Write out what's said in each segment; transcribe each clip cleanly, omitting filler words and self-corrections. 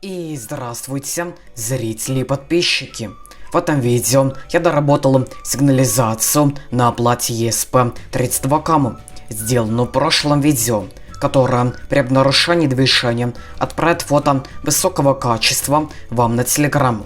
И здравствуйте, зрители и подписчики. В этом видео я доработал сигнализацию на плате ESP32CAM, сделанную в прошлом видео, которая при нарушении движения отправит фото высокого качества вам на Telegram.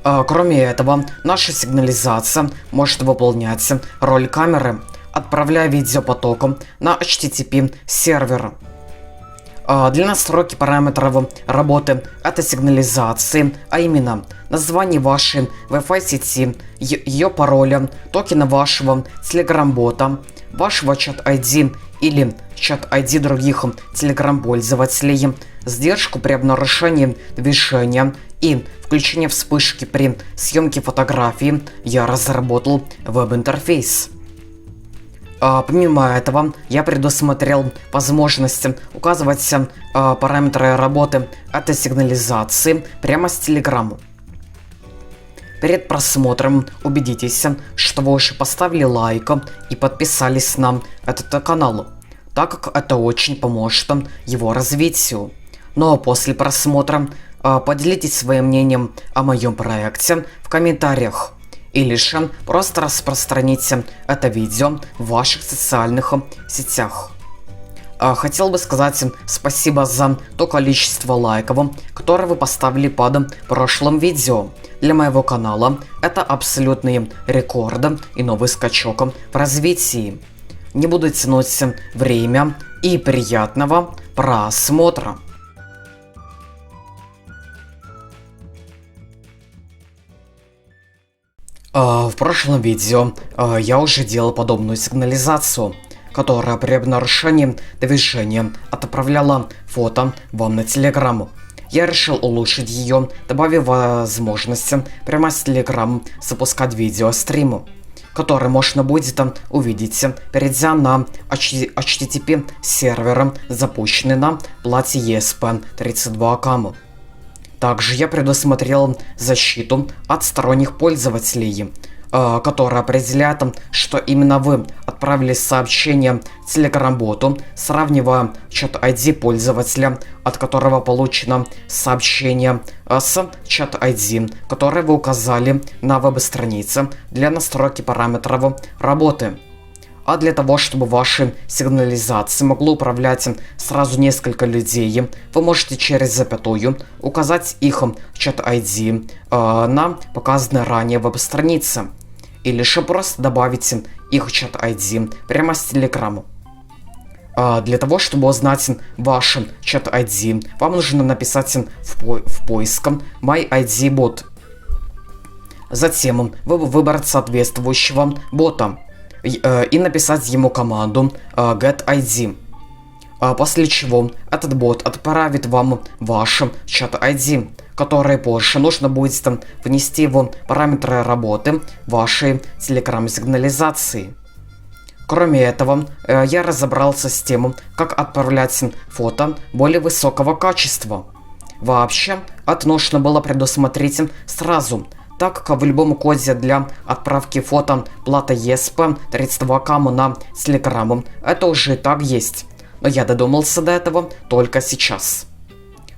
Кроме этого, наша сигнализация может выполнять роль камеры, отправляя видеопотоком на HTTP сервер. Для настройки параметров работы этой сигнализации, а именно название вашей Wi-Fi сети, ее пароля, токена вашего Telegram-бота, вашего чат-ID или чат-ID других Telegram-пользователей, сдержку при нарушении движения и включение вспышки при съемке фотографии, я разработал веб-интерфейс. Помимо этого, я предусмотрел возможность указывать параметры работы этой сигнализации прямо с Telegram. Перед просмотром убедитесь, что вы уже поставили лайк и подписались на этот канал, так как это очень поможет его развитию. Но после просмотра поделитесь своим мнением о моем проекте в комментариях. Или же просто распространите это видео в ваших социальных сетях. Хотел бы сказать спасибо за то количество лайков, которые вы поставили под прошлым видео. Для моего канала это абсолютный рекорд и новый скачок в развитии. Не буду тянуть время и приятного просмотра. В прошлом видео я уже делал подобную сигнализацию, которая при нарушении движения отправляла фото вам на Telegram. Я решил улучшить ее, добавив возможность прямо с Telegram запускать видеостримы, которые можно будет увидеть, перейдя на HTTP сервер, запущенный на плате ESP32CAM. Также я предусмотрел защиту от сторонних пользователей, которая определяет, что именно вы отправили сообщение Telegram-боту, сравнивая чат-ID пользователя, от которого получено сообщение, с чат-ID, которое вы указали на веб-странице для настройки параметров работы. А для того, чтобы ваши сигнализации могло управлять сразу несколько людей, вы можете через запятую указать их чат-ID на показанной ранее веб-странице. Или же просто добавить их чат-ID прямо с Telegram. Для того, чтобы узнать ваш чат-ID, вам нужно написать в поиск MyIDBot. Затем вы выбрать соответствующего бота и написать ему команду getID, после чего этот бот отправит вам ваш чат-ID, который позже нужно будет внести в параметры работы вашей Telegram-сигнализации. Кроме этого, я разобрался с тем, как отправлять фото более высокого качества. Вообще, это нужно было предусмотреть сразу, так как в любом коде для отправки фото плата ESP32CAM на Telegram это уже и так есть, но я додумался до этого только сейчас.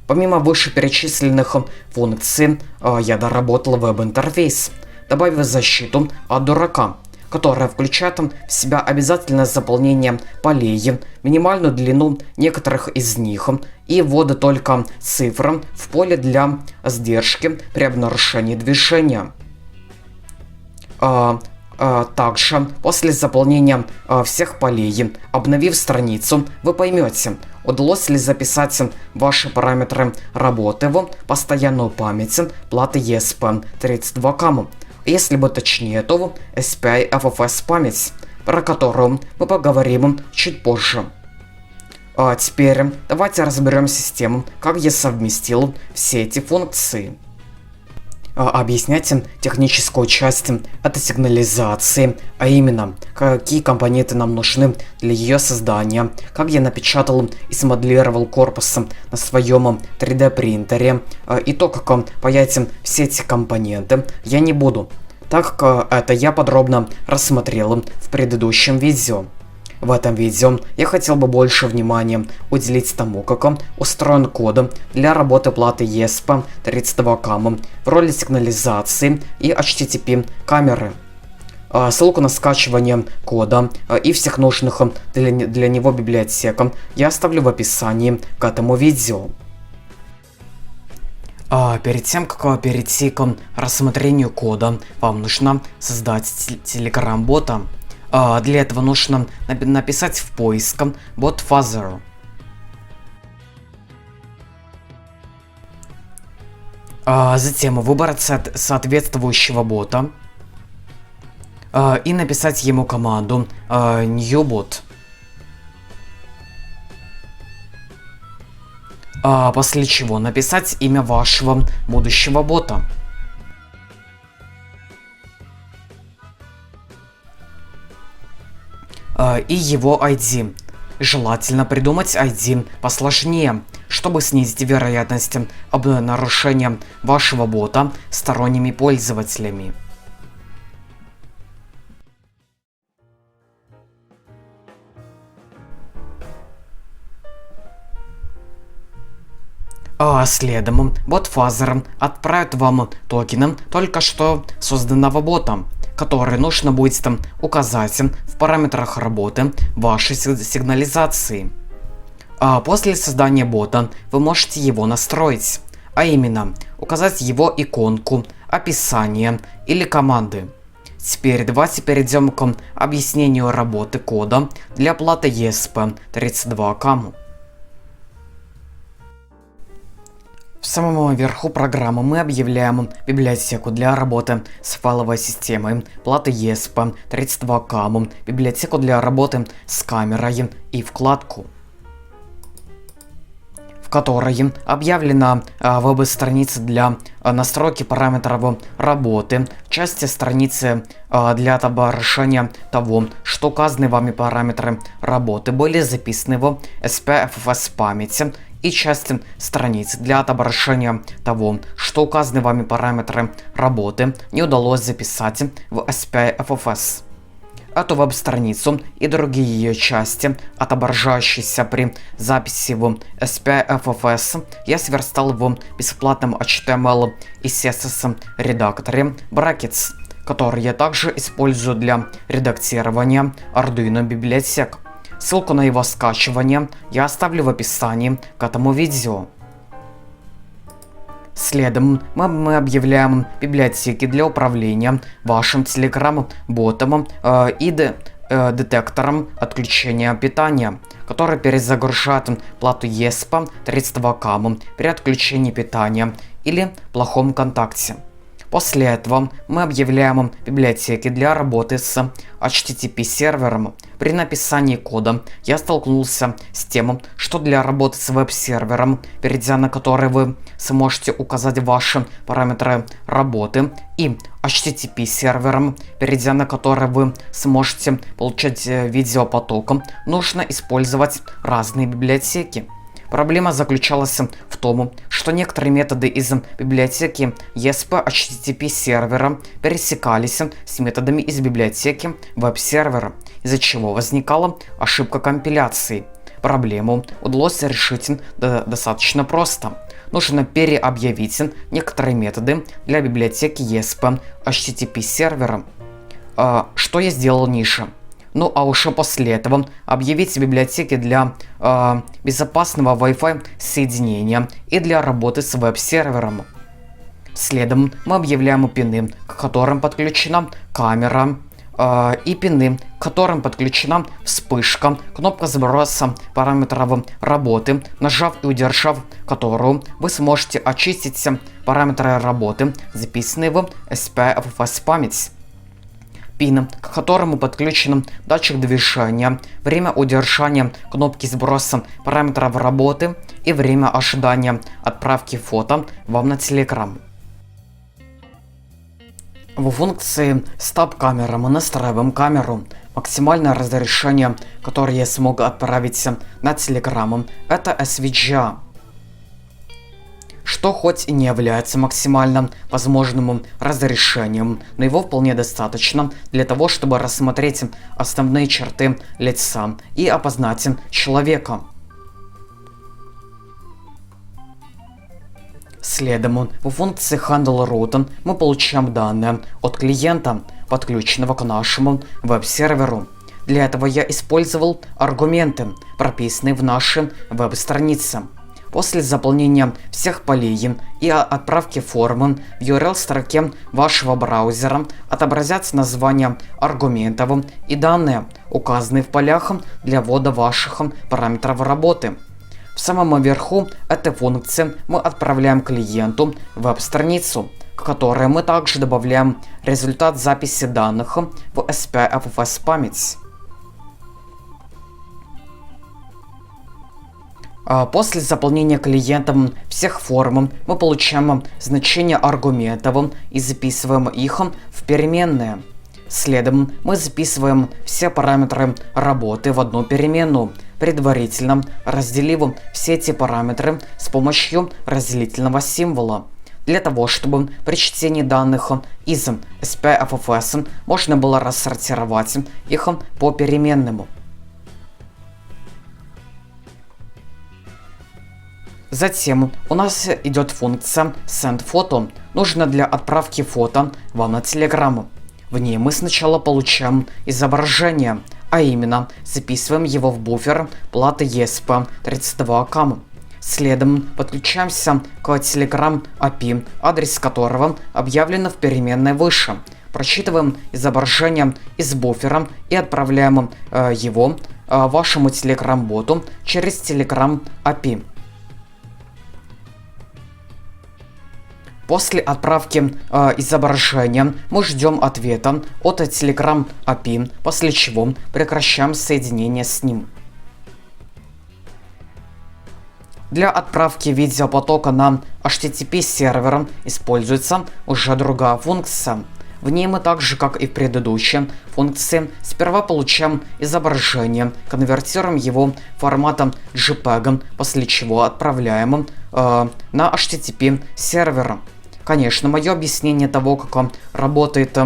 Помимо вышеперечисленных функций, я доработал веб-интерфейс, добавив защиту от дурака, которая включает в себя обязательное заполнение полей, минимальную длину некоторых из них и вводы только цифр в поле для сдержки при нарушении движения. Также после заполнения всех полей, обновив страницу, вы поймете, удалось ли записать ваши параметры работы в постоянную память платы ESP32CAM. Если бы точнее, то в SPI FFS память, про которую мы поговорим чуть позже. Теперь давайте разберемся с тем, как я совместил все эти функции. Объяснять техническую часть этой сигнализации, а именно, какие компоненты нам нужны для ее создания, как я напечатал и смоделировал корпус на своем 3D принтере, и то, как паять все эти компоненты, я не буду, так как это я подробно рассмотрел в предыдущем видео. В этом видео я хотел бы больше внимания уделить тому, как устроен код для работы платы ESP32CAM в роли сигнализации и HTTP камеры. Ссылку на скачивание кода и всех нужных для него библиотек я оставлю в описании к этому видео. Перед тем, как перейти к рассмотрению кода, вам нужно создать Telegram-бота. Для этого нужно написать в поиск botfather. Затем выбрать соответствующего бота и написать ему команду newbot. После чего написать имя вашего будущего бота. И его ID. Желательно придумать ID посложнее, чтобы снизить вероятность нарушения вашего бота сторонними пользователями. Следом botfather отправит вам токены только что созданного бота, который нужно будет указать в параметрах работы вашей сигнализации. После создания бота вы можете его настроить, а именно указать его иконку, описание или команды. Теперь давайте перейдем к объяснению работы кода для платы ESP32CAM. В самом верху программы мы объявляем библиотеку для работы с файловой системой платы ESP32CAM, библиотеку для работы с камерой и вкладку, в которой объявлена веб-страница для настройки параметров работы, в части страницы для отображения того, что указанные вами параметры работы были записаны в SPFS памяти, и части страницы для отображения того, что указанные вами параметры работы не удалось записать в SPFS. Эту веб-страницу и другие ее части, отображающиеся при записи в SPFS, я сверстал в бесплатном HTML и CSS редакторе Brackets, который я также использую для редактирования Arduino библиотек. Ссылку на его скачивание я оставлю в описании к этому видео. Следом мы объявляем библиотеки для управления вашим Telegram-ботом и детектором отключения питания, который перезагружает плату ESP32CAM при отключении питания или плохом контакте. После этого мы объявляем библиотеки для работы с HTTP сервером. При написании кода я столкнулся с тем, что для работы с веб-сервером, перейдя на который вы сможете указать ваши параметры работы, и HTTP сервером, перейдя на который вы сможете получать видеопотоком, нужно использовать разные библиотеки. Проблема заключалась в том, что некоторые методы из библиотеки ESP HTTP сервера пересекались с методами из библиотеки веб-сервера, из-за чего возникала ошибка компиляции. Проблему удалось решить достаточно просто. Нужно переобъявить некоторые методы для библиотеки ESP HTTP сервера, что я сделал ниже. Ну а уже после этого объявить библиотеки для безопасного Wi-Fi соединения и для работы с веб-сервером. Следом мы объявляем пины, к которым подключена камера, и пины, к которым подключена вспышка, кнопка сброса параметров работы, нажав и удержав которую вы сможете очистить параметры работы, записанные в SPFS память. Пин, к которому подключен датчик движения, время удержания кнопки сброса параметров работы и время ожидания отправки фото вам на Telegram. В функции Stop Camera мы настраиваем камеру. Максимальное разрешение, которое я смог отправить на Telegram, это SVGA. что хоть и не является максимально возможным разрешением, но его вполне достаточно для того, чтобы рассмотреть основные черты лица и опознать человека. Следом в функции Handle Route мы получаем данные от клиента, подключенного к нашему веб-серверу. Для этого я использовал аргументы, прописанные в нашей веб-странице. После заполнения всех полей и отправки формы в URL-строке вашего браузера отобразятся названия аргументов и данные, указанные в полях для ввода ваших параметров работы. В самом верху этой функции мы отправляем клиенту веб-страницу, к которой мы также добавляем результат записи данных в SPFFS память. После заполнения клиентом всех форм мы получаем значения аргументов и записываем их в переменные. Следом мы записываем все параметры работы в одну переменную, предварительно разделив все эти параметры с помощью разделительного символа. Для того, чтобы при чтении данных из SPFFS можно было рассортировать их по переменному. Затем у нас идет функция SendPhoto, нужна для отправки фото вам на Telegram. В ней мы сначала получаем изображение, а именно записываем его в буфер платы ESP32K. Следом подключаемся к Telegram API, адрес которого объявлен в переменной выше. Прочитываем изображение из буфера и отправляем его вашему Telegram-боту через Telegram API. После отправки изображения мы ждем ответа от Telegram API, после чего прекращаем соединение с ним. Для отправки видеопотока на HTTP сервер используется уже другая функция. В ней мы так же, как и в предыдущей функции, сперва получаем изображение, конвертируем его форматом JPEG, после чего отправляем на HTTP сервер. Конечно, мое объяснение того, как работает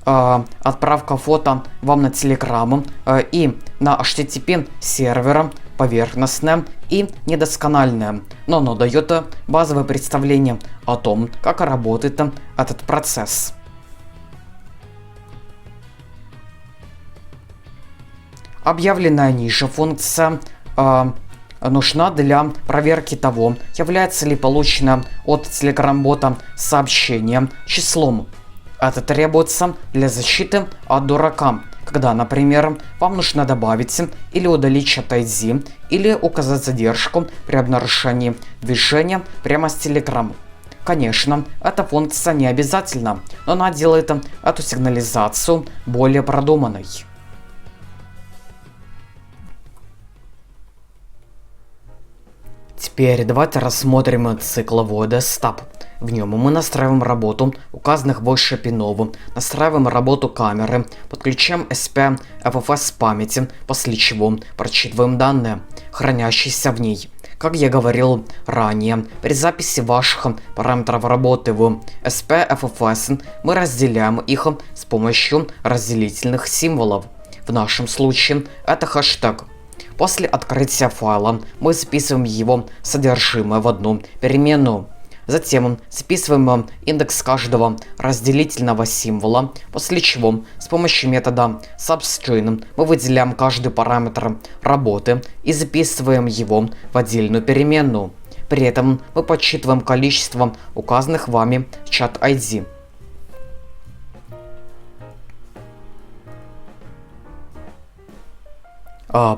отправка фото вам на Telegram и на HTTP сервера, поверхностное и недоскональное, но оно дает базовое представление о том, как работает этот процесс. Объявленная ниже функция нужна для проверки того, является ли получено от Telegram-бота сообщение числом. Это требуется для защиты от дурака, когда, например, вам нужно добавить или удалить чат ID, или указать задержку при обнаружении движения прямо с Telegram. Конечно, эта функция не обязательна, но она делает эту сигнализацию более продуманной. Теперь давайте рассмотрим цикл ввода Step. В нем мы настраиваем работу указанных выше пинов, настраиваем работу камеры, подключаем SPFFS памяти, после чего прочитываем данные, хранящиеся в ней. Как я говорил ранее, при записи ваших параметров работы в SPFFS мы разделяем их с помощью разделительных символов. В нашем случае это хэштег. После открытия файла мы записываем его содержимое в одну переменную. Затем записываем индекс каждого разделительного символа, после чего с помощью метода substring мы выделяем каждый параметр работы и записываем его в отдельную переменную. При этом мы подсчитываем количество указанных вами чат ID.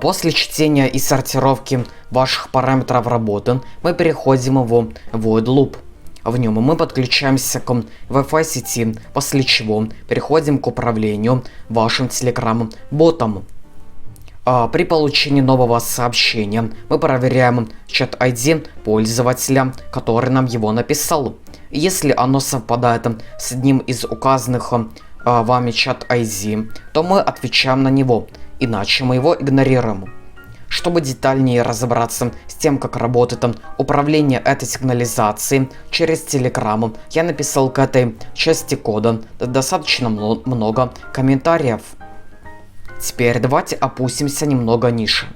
После чтения и сортировки ваших параметров работы мы переходим в void loop. В нем мы подключаемся к Wi-Fi сети, после чего переходим к управлению вашим Telegram ботом. При получении нового сообщения мы проверяем чат ID пользователя, который нам его написал. Если оно совпадает с одним из указанных вами чат ID, то мы отвечаем на него, иначе мы его игнорируем. Чтобы детальнее разобраться с тем, как работает управление этой сигнализацией через Telegram, я написал к этой части кода достаточно много комментариев. Теперь давайте опустимся немного ниже.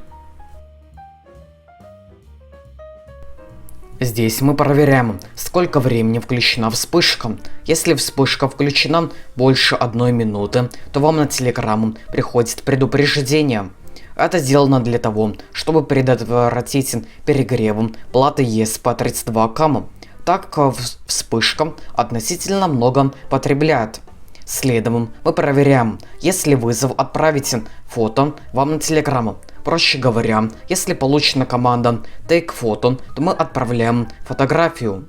Здесь мы проверяем, сколько времени включена вспышка. Если вспышка включена больше 1 минуты, то вам на Telegram приходит предупреждение. Это сделано для того, чтобы предотвратить перегрев платы ESP32CAM, так как вспышка относительно много потребляет. Следом мы проверяем, если вызов отправите фото вам на Telegram. Проще говоря, если получена команда Take Photo, то мы отправляем фотографию.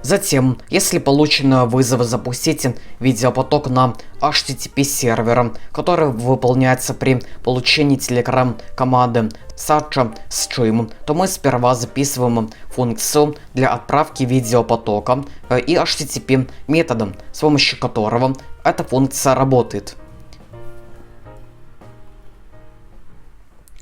Затем, если получен вызов запустить видеопоток на HTTP сервер, который выполняется при получении Telegram команды Search Stream, то мы сперва записываем функцию для отправки видеопотока и HTTP методом, с помощью которого эта функция работает.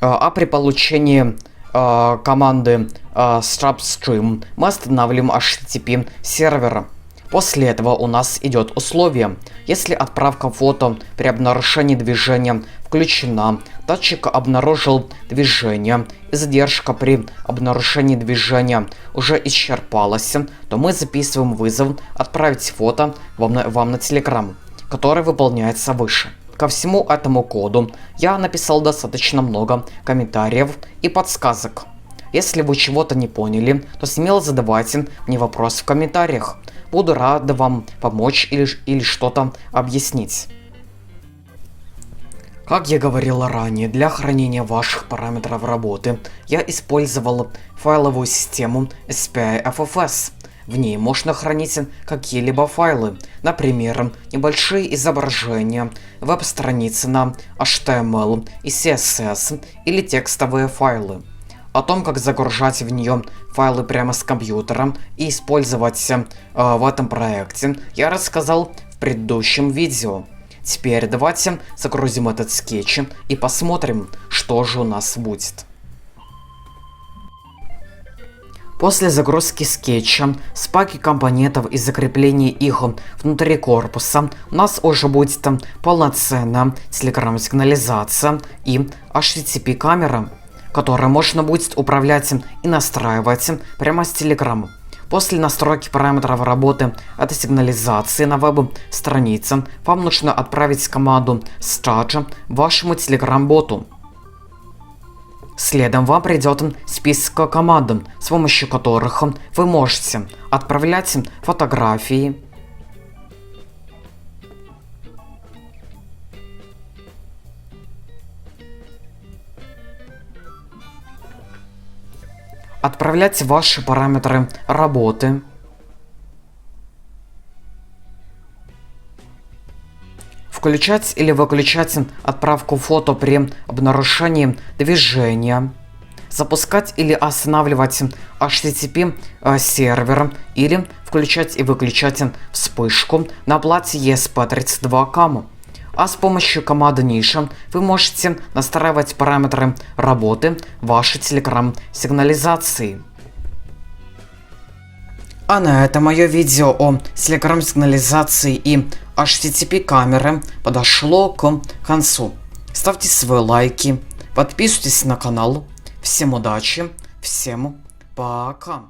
А при получении команды Substream мы останавливаем HTTP сервера. После этого у нас идет условие. Если отправка фото при обнаружении движения включена, датчик обнаружил движение и задержка при обнаружении движения уже исчерпалась, то мы записываем вызов отправить фото вам на Telegram, который выполняется выше. Ко всему этому коду я написал достаточно много комментариев и подсказок. Если вы чего-то не поняли, то смело задавайте мне вопрос в комментариях. Буду рад вам помочь или что-то объяснить. Как я говорил ранее, для хранения ваших параметров работы я использовал файловую систему SPI-FFS. В ней можно хранить какие-либо файлы, например, небольшие изображения, веб-страницы на HTML и CSS или текстовые файлы. О том, как загружать в нее файлы прямо с компьютера и использовать в этом проекте, я рассказал в предыдущем видео. Теперь давайте загрузим этот скетч и посмотрим, что же у нас будет. После загрузки скетча с паки компонентов и закрепления их внутри корпуса у нас уже будет полноценная Telegram сигнализация и HTTP камера, которой можно будет управлять и настраивать прямо с Telegram. После настройки параметров работы этой сигнализации на веб-странице вам нужно отправить команду start вашему Telegram-боту. Следом вам придет список команд, с помощью которых вы можете отправлять фотографии, отправлять ваши параметры работы, включать или выключать отправку фото при обнаружении движения, запускать или останавливать HTTP сервер или включать и выключать вспышку на плате ESP32CAM. А с помощью команды ниша вы можете настраивать параметры работы вашей Telegram сигнализации. А на этом мое видео о Telegram сигнализации и HTTP камеры подошло к концу. Ставьте свои лайки, подписывайтесь на канал. Всем удачи, всем пока.